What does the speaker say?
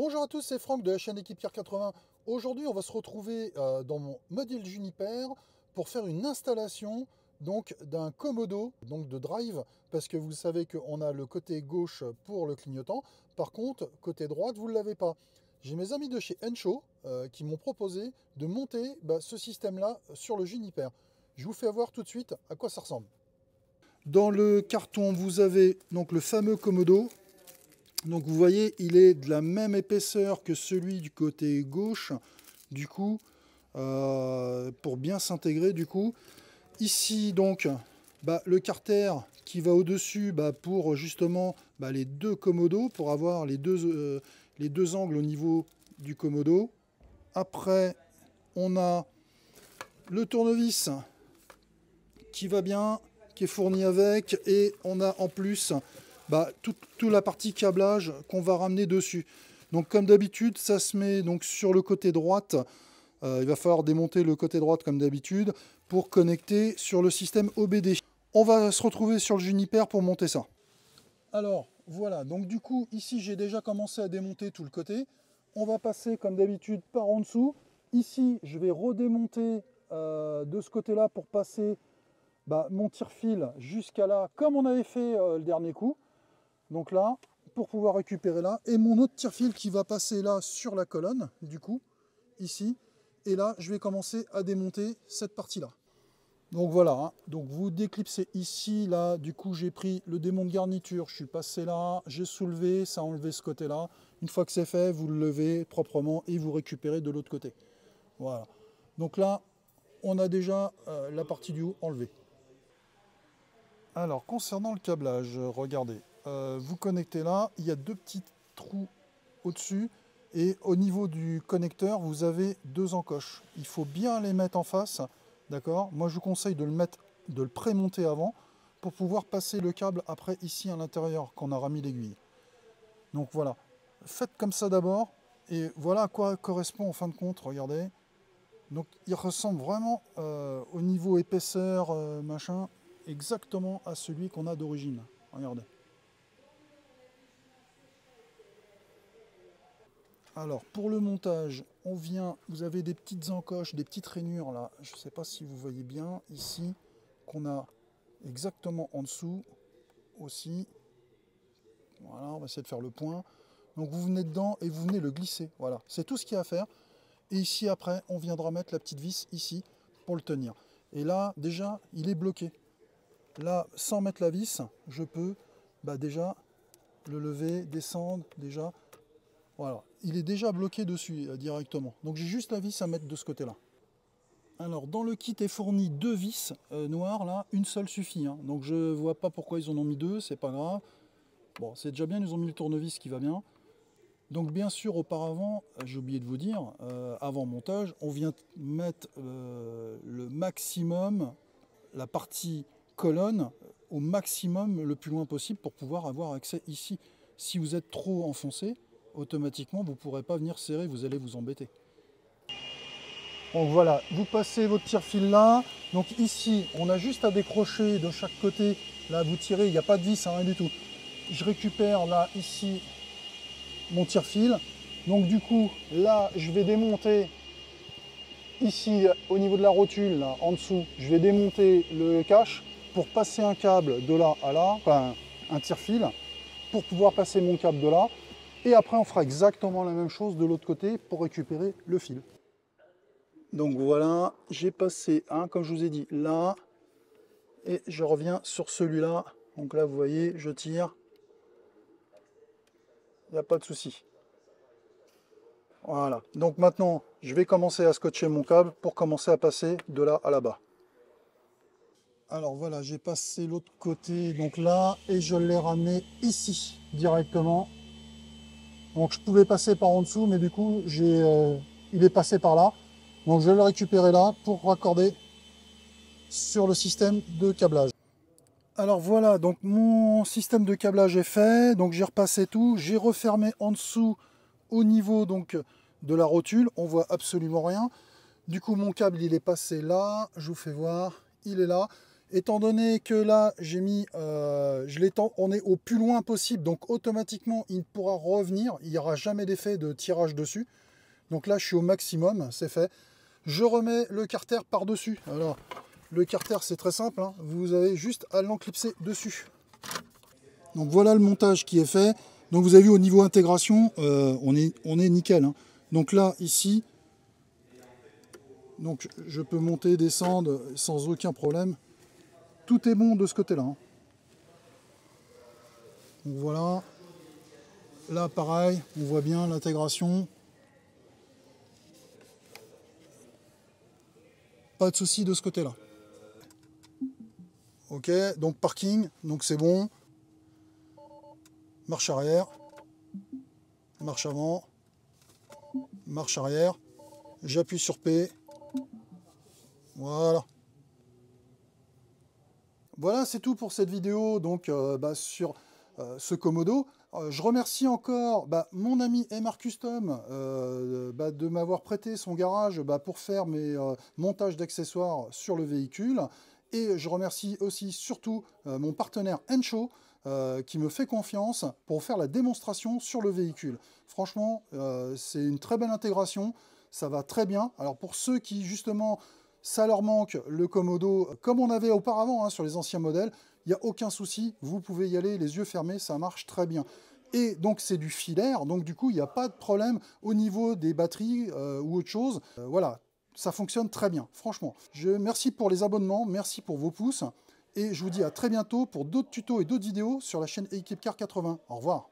Bonjour à tous, c'est Franck de la chaîne Équipe Pierre 80. Aujourd'hui, on va se retrouver dans mon modèle Juniper pour faire une installation donc d'un Komodo, donc de drive, parce que vous savez qu'on a le côté gauche pour le clignotant. Par contre, côté droite, vous ne l'avez pas. J'ai mes amis de chez Ensho qui m'ont proposé de monter ce système-là sur le Juniper. Je vous fais voir tout de suite à quoi ça ressemble. Dans le carton, vous avez donc le fameux Komodo. Donc vous voyez, il est de la même épaisseur que celui du côté gauche, du coup, pour bien s'intégrer, du coup. Ici, donc, le carter qui va au-dessus pour justement les deux Komodos, pour avoir les deux angles au niveau du Komodo. Après, on a le tournevis qui va bien, qui est fourni avec, et on a en plus toute la partie câblage qu'on va ramener dessus. Donc comme d'habitude, ça se met donc sur le côté droite. Il va falloir démonter le côté droite comme d'habitude pour connecter sur le système OBD. On va se retrouver sur le Juniper pour monter ça. Alors voilà, donc du coup ici j'ai déjà commencé à démonter tout le côté. On va passer comme d'habitude par en dessous. Ici je vais redémonter de ce côté là pour passer mon tire-fil jusqu'à là, comme on avait fait le dernier coup. Donc là, pour pouvoir récupérer là, et mon autre tire-fil qui va passer là sur la colonne, du coup, ici. Et là, je vais commencer à démonter cette partie-là. Donc voilà, hein. Donc vous déclipsez ici, là, du coup j'ai pris le démon de garniture, je suis passé là, j'ai soulevé, ça a enlevé ce côté-là. Une fois que c'est fait, vous le levez proprement et vous récupérez de l'autre côté. Voilà. Donc là, on a déjà la partie du haut enlevée. Alors, concernant le câblage, regardez, vous connectez là, il y a deux petits trous au-dessus, et au niveau du connecteur, vous avez deux encoches. Il faut bien les mettre en face, d'accord? Moi, je vous conseille de le prémonter avant, pour pouvoir passer le câble après ici à l'intérieur, qu'on a remis l'aiguille. Donc voilà, faites comme ça d'abord, et voilà à quoi correspond en fin de compte, regardez. Donc il ressemble vraiment au niveau épaisseur, machin, exactement à celui qu'on a d'origine. Regardez. Alors pour le montage, on vient, vous avez des petites encoches, des petites rainures là, je ne sais pas si vous voyez bien ici, qu'on a exactement en dessous aussi. Voilà, on va essayer de faire le point. Donc vous venez dedans et vous venez le glisser. Voilà, c'est tout ce qu'il y a à faire. Et ici après, on viendra mettre la petite vis ici pour le tenir. Et là, déjà, il est bloqué. Là, sans mettre la vis, je peux déjà le lever, descendre, déjà. Voilà, il est déjà bloqué dessus directement. Donc j'ai juste la vis à mettre de ce côté-là. Alors, dans le kit est fourni deux vis noires, là, une seule suffit. Hein. Donc je vois pas pourquoi ils en ont mis deux, c'est pas grave. Bon, c'est déjà bien, ils ont mis le tournevis qui va bien. Donc bien sûr, auparavant, j'ai oublié de vous dire, avant montage, on vient mettre le maximum, la partie colonne au maximum le plus loin possible pour pouvoir avoir accès ici. Si vous êtes trop enfoncé, automatiquement vous ne pourrez pas venir serrer, vous allez vous embêter. Donc voilà, vous passez votre tire-fil là. Donc ici, on a juste à décrocher de chaque côté. Là, vous tirez, il n'y a pas de vis, rien du tout. Je récupère là, ici, mon tire-fil. Donc du coup, là, je vais démonter ici, au niveau de la rotule, là, en dessous, je vais démonter le cache pour passer un câble de là à là, enfin un tire-fil, pour pouvoir passer mon câble de là. Et après, on fera exactement la même chose de l'autre côté pour récupérer le fil. Donc voilà, j'ai passé un, comme je vous ai dit, là, et je reviens sur celui-là. Donc là, vous voyez, je tire, il n'y a pas de souci. Voilà, donc maintenant, je vais commencer à scotcher mon câble pour commencer à passer de là à là-bas. Alors voilà, j'ai passé l'autre côté, donc là, et je l'ai ramené ici, directement. Donc je pouvais passer par en dessous, mais du coup, il est passé par là. Donc je vais le récupérer là pour raccorder sur le système de câblage. Alors voilà, donc mon système de câblage est fait, donc j'ai repassé tout, j'ai refermé en dessous au niveau donc de la rotule, on voit absolument rien. Du coup mon câble il est passé là, je vous fais voir, il est là. Étant donné que là, j'ai mis, on est au plus loin possible, donc automatiquement, il pourra revenir. Il n'y aura jamais d'effet de tirage dessus. Donc là, je suis au maximum, c'est fait. Je remets le carter par-dessus. Alors, le carter, c'est très simple, hein. Vous avez juste à l'enclipser dessus. Donc voilà le montage qui est fait. Donc vous avez vu au niveau intégration, on est nickel, hein. Donc là, ici, donc je peux monter, descendre sans aucun problème. Tout est bon de ce côté-là, hein. Donc voilà. Là, pareil, on voit bien l'intégration. Pas de souci de ce côté-là. Ok, donc parking, donc c'est bon. Marche arrière. Marche avant. Marche arrière. J'appuie sur P. Voilà. Voilà, c'est tout pour cette vidéo donc sur ce Komodo. Je remercie encore mon ami MR Custom de m'avoir prêté son garage pour faire mes montages d'accessoires sur le véhicule. Et je remercie aussi surtout mon partenaire Encho qui me fait confiance pour faire la démonstration sur le véhicule. Franchement, c'est une très belle intégration, ça va très bien. Alors pour ceux qui justement ça leur manque, le Komodo, comme on avait auparavant sur les anciens modèles, il n'y a aucun souci, vous pouvez y aller les yeux fermés, ça marche très bien. Et donc c'est du filaire, donc du coup il n'y a pas de problème au niveau des batteries ou autre chose. Voilà, ça fonctionne très bien, franchement. Merci pour les abonnements, merci pour vos pouces, et je vous dis à très bientôt pour d'autres tutos et d'autres vidéos sur la chaîne Equipcar 80. Au revoir.